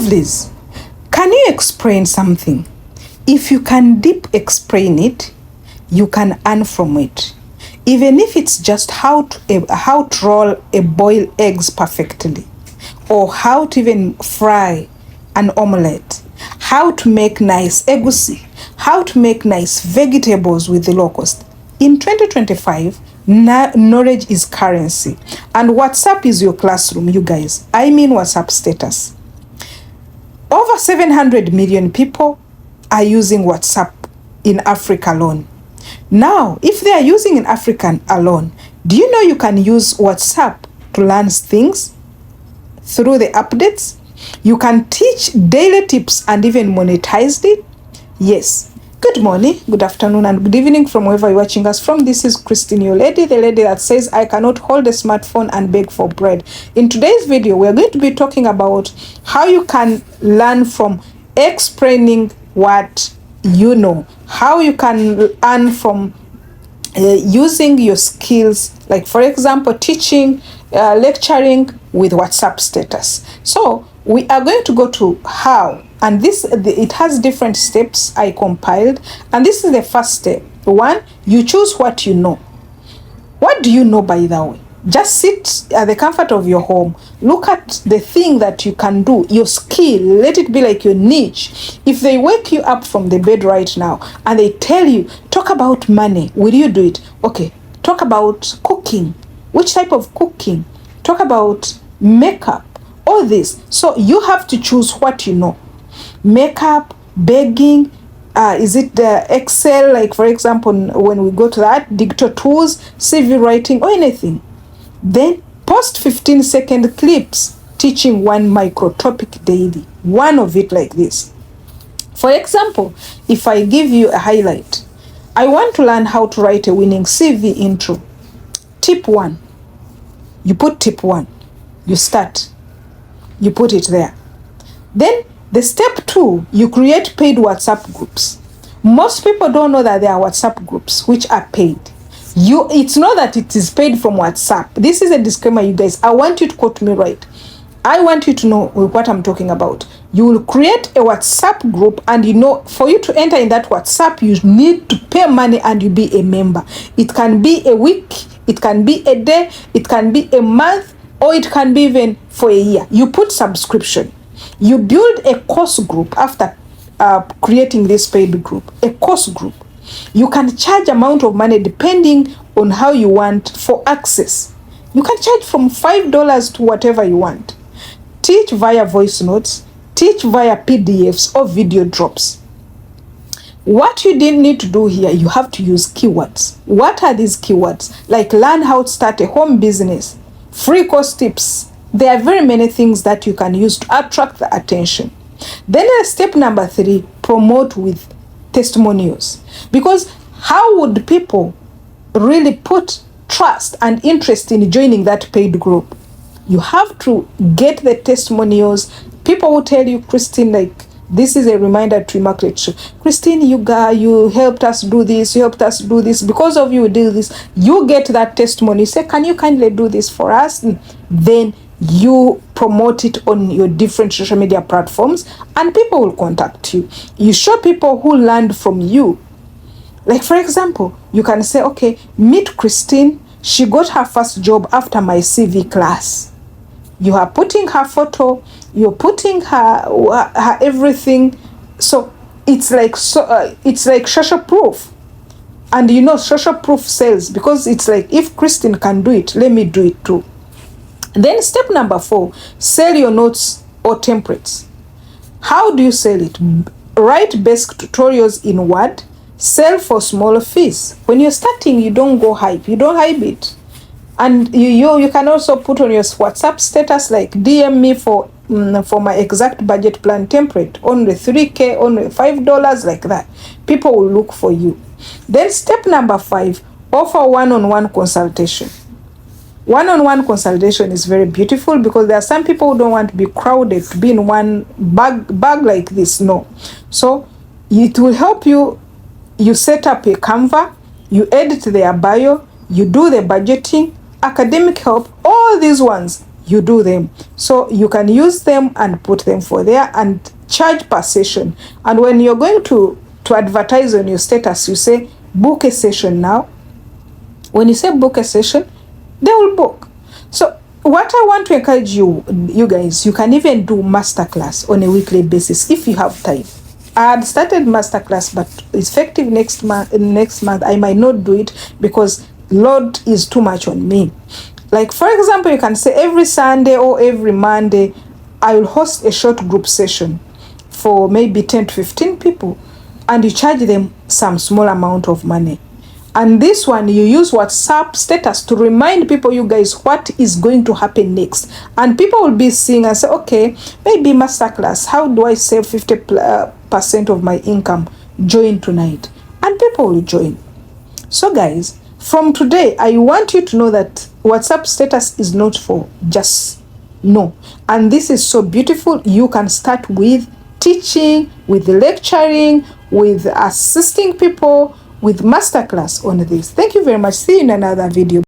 Lovelies, can you explain something? If you can deep explain it, you can earn from it. Even if it's just how to roll a boiled eggs perfectly, or how to even fry an omelette, how to make nice egusi, how to make nice vegetables with the low cost. In 2025, knowledge is currency, and WhatsApp is your classroom, you guys. I mean WhatsApp status. Over 700 million people are using WhatsApp in Africa alone. Now, if they are using in Africa alone, do you know you can use WhatsApp to learn things through the updates? You can teach daily tips and even monetize it. Yes. Good morning, good afternoon, and good evening from wherever you're watching us from. This is Christine, your lady, the lady that says I cannot hold a smartphone and beg for bread. In today's video, we're going to be talking about how you can learn from explaining what you know, how you can earn from using your skills, like for example, teaching, lecturing with WhatsApp status. So we are going to go to how, and it has different steps I compiled, and this is the first step. One, you choose what you know. What do you know, by the way? Just sit at the comfort of your home. Look at the thing that you can do, your skill. Let it be like your niche. If they wake you up from the bed right now and they tell you, talk about money, will you do it? Okay, talk about cooking. Which type of cooking? Talk about makeup, all this. So you have to choose what you know. Makeup, begging, is it the Excel, like for example, when we go to that, digital tools, CV writing, or anything. Then post 15-second clips teaching one micro topic daily, one of it like this. For example, if I give you a highlight, I want to learn how to write a winning CV intro. Tip 1, you put tip 1, you start, you put it there. Then the step 2, you create paid WhatsApp groups. Most people don't know that there are WhatsApp groups which are paid. It's not that it is paid from WhatsApp. This is a disclaimer, you guys. I want you to quote me right. I want you to know what I'm talking about. You will create a WhatsApp group, and you know, for you to enter in that WhatsApp, you need to pay money and you be a member. It can be a week, it can be a day, it can be a month, or it can be even for a year. You put subscription. You build a course group after creating this paid group, a course group. You can charge amount of money depending on how you want for access. You can charge from $5 to whatever you want. Teach via voice notes, teach via PDFs or video drops. What you didn't need to do here, you have to use keywords. What are these keywords? Like learn how to start a home business, free course tips. There are very many things that you can use to attract the attention. Then step number 3, promote with testimonials. Because how would people really put trust and interest in joining that paid group? You have to get the testimonials. People will tell you, Christine, like, this is a reminder to Immaculate Show. Christine, you helped us do this, you helped us do this. Because of you, we did this. You get that testimony. You say, can you kindly do this for us? Then you promote it on your different social media platforms, and people will contact you. You show people who learned from you. Like for example, you can say, okay, meet Christine. She got her first job after my CV class. You are putting her photo, you're putting her everything. So it's like social proof. And you know, social proof sells, because it's like, if Christine can do it, let me do it too. Then step number 4, sell your notes or templates. How do you sell it? Write basic tutorials in Word. Sell for smaller fees. When you're starting, you don't go hype. You don't hype it. And you can also put on your WhatsApp status, like DM me for my exact budget plan template. Only $3K, only $5, like that. People will look for you. Then step number 5, offer one-on-one consultation. One-on-one consultation is very beautiful, because there are some people who don't want to be crowded, to be in one bag like this. No. So it will help you. You set up a Canva, you edit their bio, you do the budgeting, academic help, all these ones. you do them. So you can use them and put them for there and charge per session. And when you're going to advertise on your status, you say book a session now. When you say book a session, they will book. So what I want to encourage you guys, you can even do masterclass on a weekly basis if you have time. I had started masterclass, but effective next month I might not do it because load is too much on me. Like, for example, you can say every Sunday or every Monday I will host a short group session for maybe 10 to 15 people, and you charge them some small amount of money. And this one, you use WhatsApp status to remind people, you guys, what is going to happen next. And people will be seeing and say, okay, maybe masterclass, how do I save 50% of my income? Join tonight. And people will join. So guys, from today, I want you to know that WhatsApp status is not for just no. And this is so beautiful. You can start with teaching, with lecturing, with assisting people, with masterclass on this. Thank you very much. See you in another video.